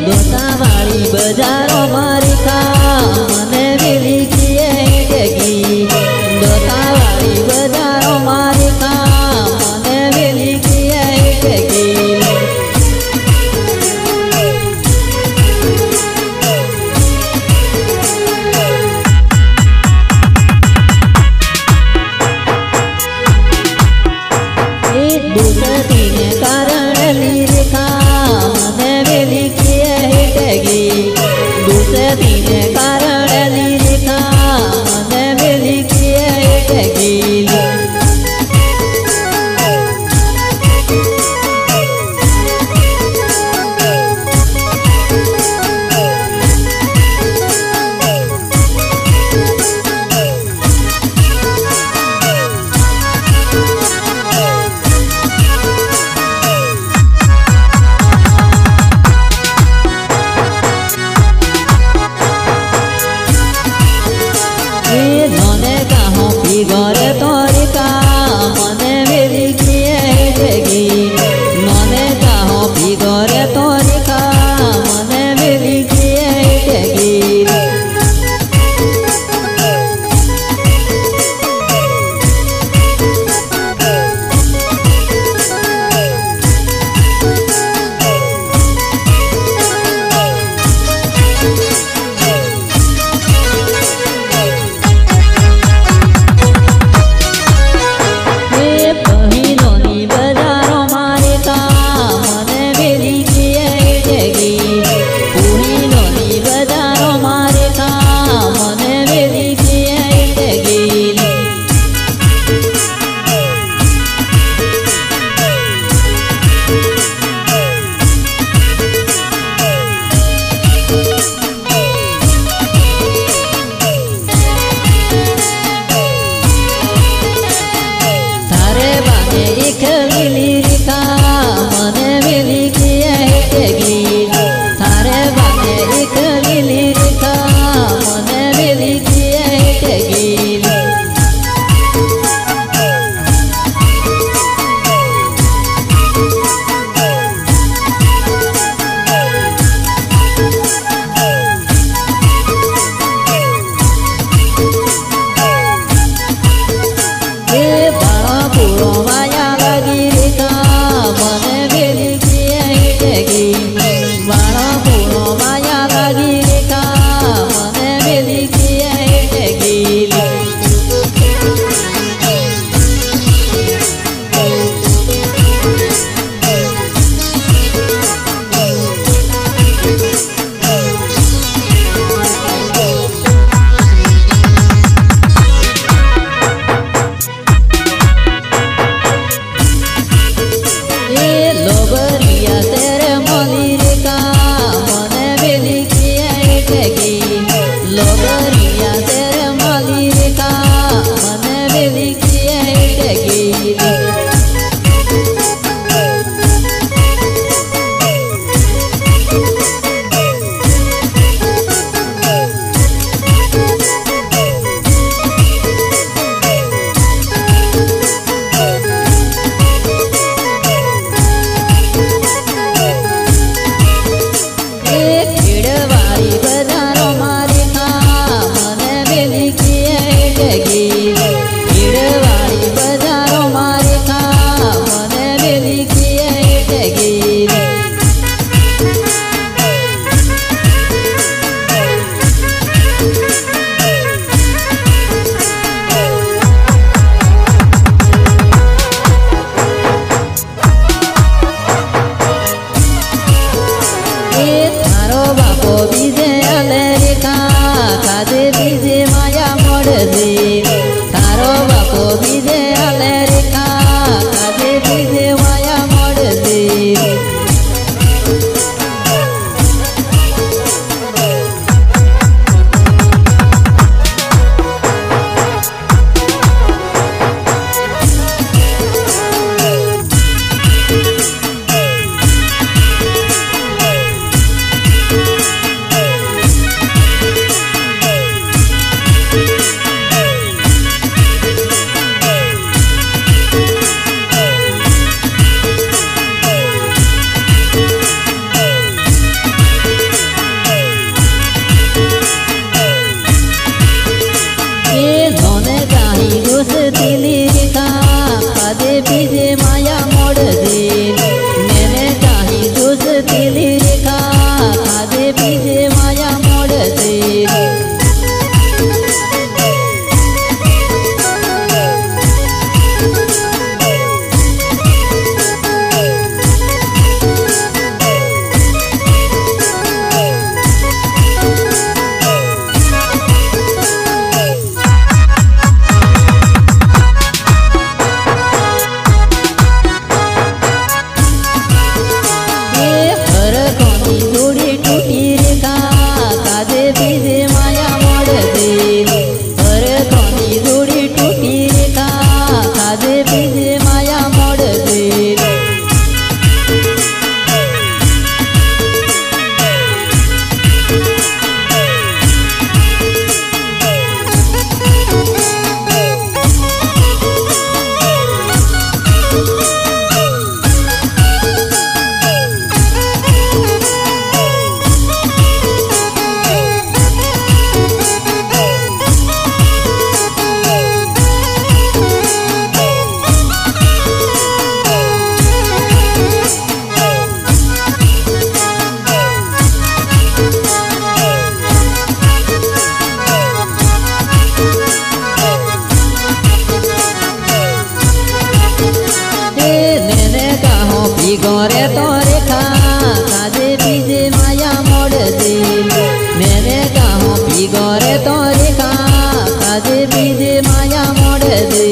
દોતાવાળી બજારોમાં રેખા મને વેલી કીએ ટેગી દોતાવાળી બજારોમાં રેખા મને વેલી કીએ ટેગી દુસતીને કારણની રેખા મને વેલી કીએ ટેગી દુસતીને કારણની રેખા મને વેલી કીએ ટેગી ઘરે તોરી કા મને વેલી કીએ ટેગી મને કાહો પી ઘરે તોરી કા મને વેલી કીએ ટેગી એકલી રેખા મને વેલી કીએ ટેગી તારે બાને એકલી રેખા મને વેલી કીએ ટેગી લોગરિયા તેરે માલી રેખા મને વેલી કીએ ટેગી ખેડવાળી બજારોમાં રેખા મને વેલી કીએ ટેગી ખેડવાળી બજારોમાં રેખા મને વેલી કીએ ટેગી તારો બાપો બીજે આલે રેખા કાજે બીજે માયા મળશે તારો બાપો બીજે આલે રેખા કાજે બીજે માયા મળશે रेखा काजे बीजे माया मोड़ दे मैंने कहा बिगड़े तो रेखा काजे बीजे माया मोड़ दे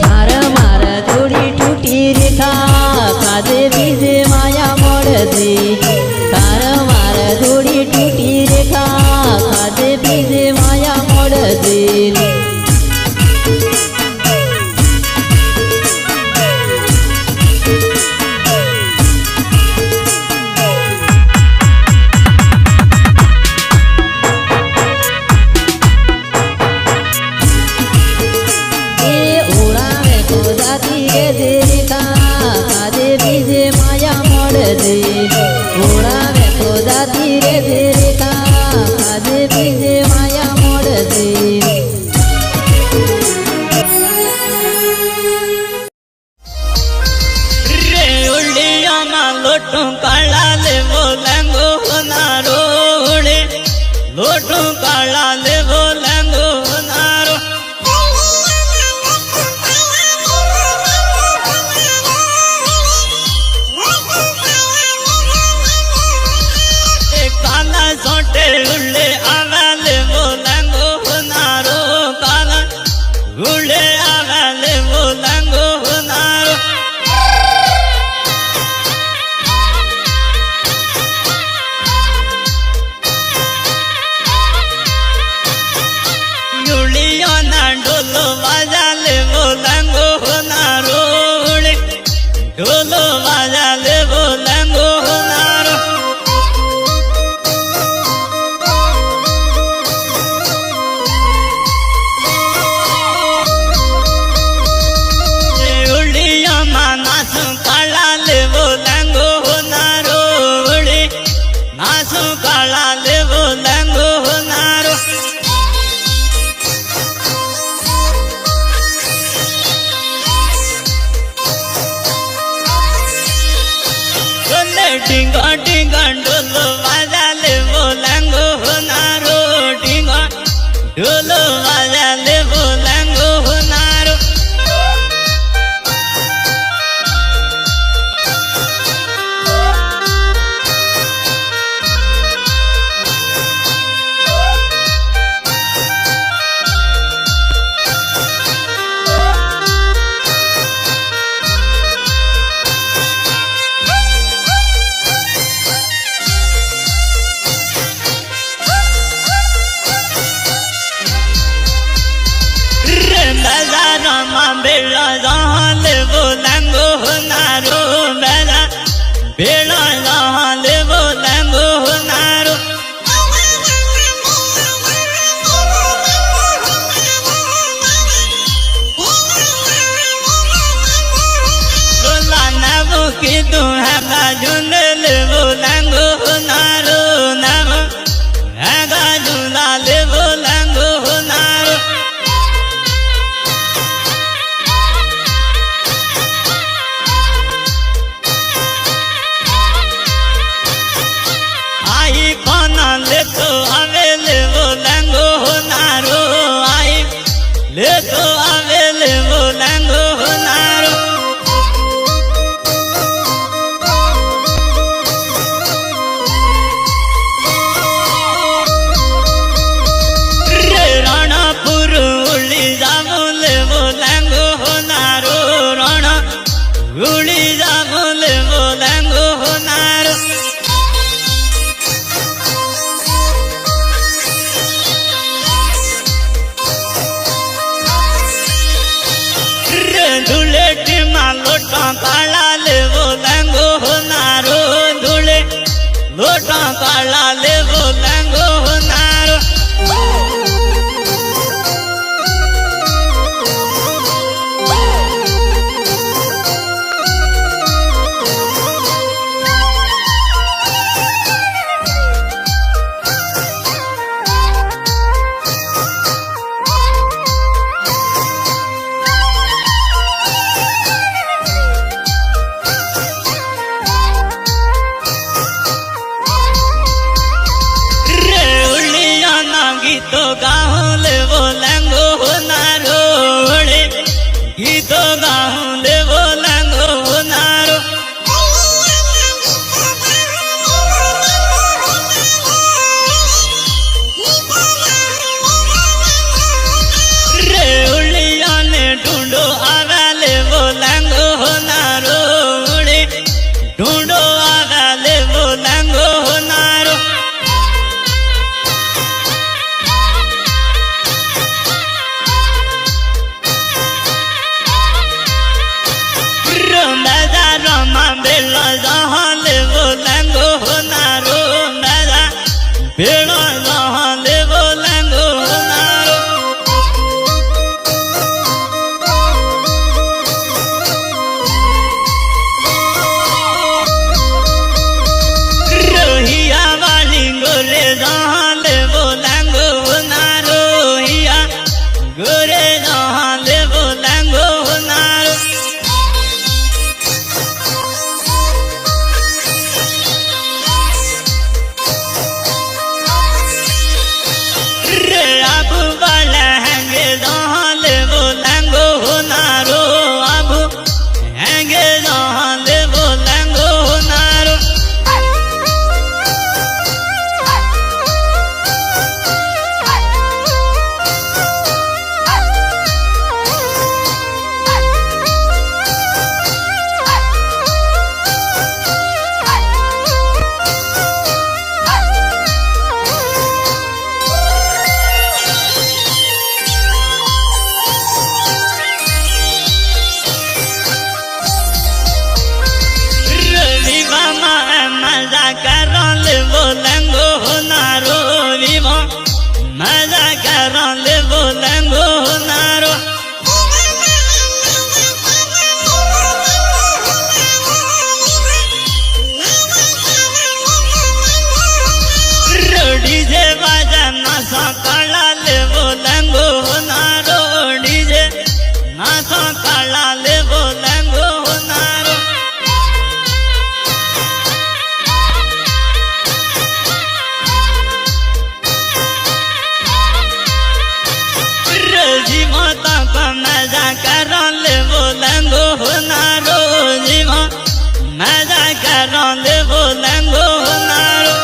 तार मार थोड़ी टूटी रेखा खादे पीजे माया मोड़ दिल रेखा खादे पीजे माया मोड़ दिल उड़ावे तो जाती रे रेखा काजे बीजे माया मोड़ दे रे उड़िया ना लोटू काला ले बोलेंगो नारो उड़े लोटू काला ले बोलेंगो नारो सोटे उड़े आवाले बोलेंगो नारो काला उड़े आवाले बोलेंगो नारो उड़ियो ना डोलो बाजाले बोलेंगो नारो उड़े डोलो बाजाले बोलेंगो नारो टिंगा टिंगा डोलो बाजाले बोलेंगो नारो टिंगा डोलो बाजाले बोलेंगो नारो बेड़ा जहाँ ले बोलेंगो नारो बेड़ा बेड़ा जहाँ ले बोलेंगो नारो बोला नबो की तू है बाजुन ले बोलेंगो नारो नबो है बाजुला ले बोलेंगो नारो ले तो आवे ले बोलेंगो नारो आई ले तो आवे ले बोलेंगो नारो ધૂળેટીમાં લોટા કાળા લેવો લેંગો હોનારો ધૂળે લોટા કાળા લેવો લેંગો હોનારો ગીતો ગાઉં લેવો લેંગો હોનારો ગીતો ગાઉં લેવો લેંગો હોનારો રે ઉલિયાને ઢૂંઢો આવ્યા લેવો લેંગો હોનારો ઢૂંઢો આવ્યા લેવો લેંગો હોનારો બેલો જહા લેવો લેંગો હોનારો મેરા બેલો જહા લેવો લેંગો હોનારો રોહિયા વાલી ગોરે જહા લેવો લેંગો હોનારો હિયા ગોરે જહા લેવો લેંગો હોનારો મજા કરો લેવો લેંગો હોનારો વિવો મજા કરો લેવો લેંગો હોનારો ડીજે બાજા નાસો કાળા લેવો લેંગો હોનારો ડીજે નાસો કાળા લેવો લેંગો હોનારો જીવતા કો મજા કરો લેવો લેંગો હોનારો જીવો મજા કરો લેવો લેંગો હોનારો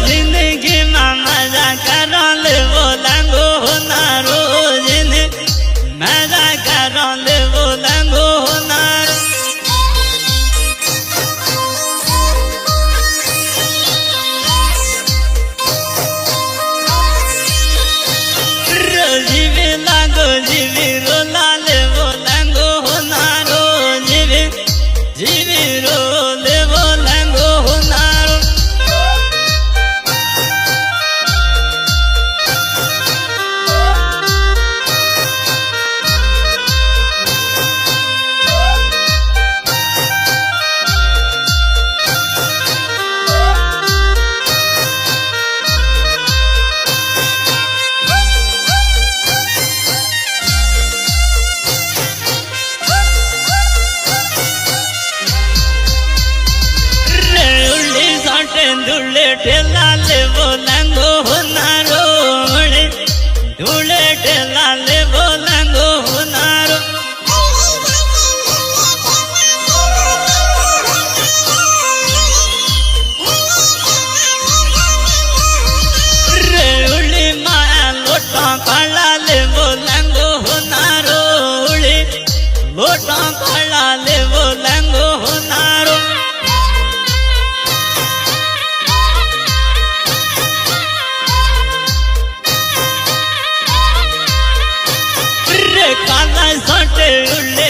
જિંદગીમાં મજા કરો લેવો લેંગો હોનારો મજા કરો લેવો લેંગો હોનારો જીવી લાગો જીવી રોલા લેવો લેંગો હોનારો જીવી રો લેવો લેંગો હોનારો ધૂળે ઠેલા લેવો લેંગો હોનારો ધૂળે ઠેલા લેવો લેંગો હોનારો રેવડી માં લોટા કાળા લેવો લેંગો હોનારો લોટા કાળા લેવો લેંગો હોનારો घटे उड़े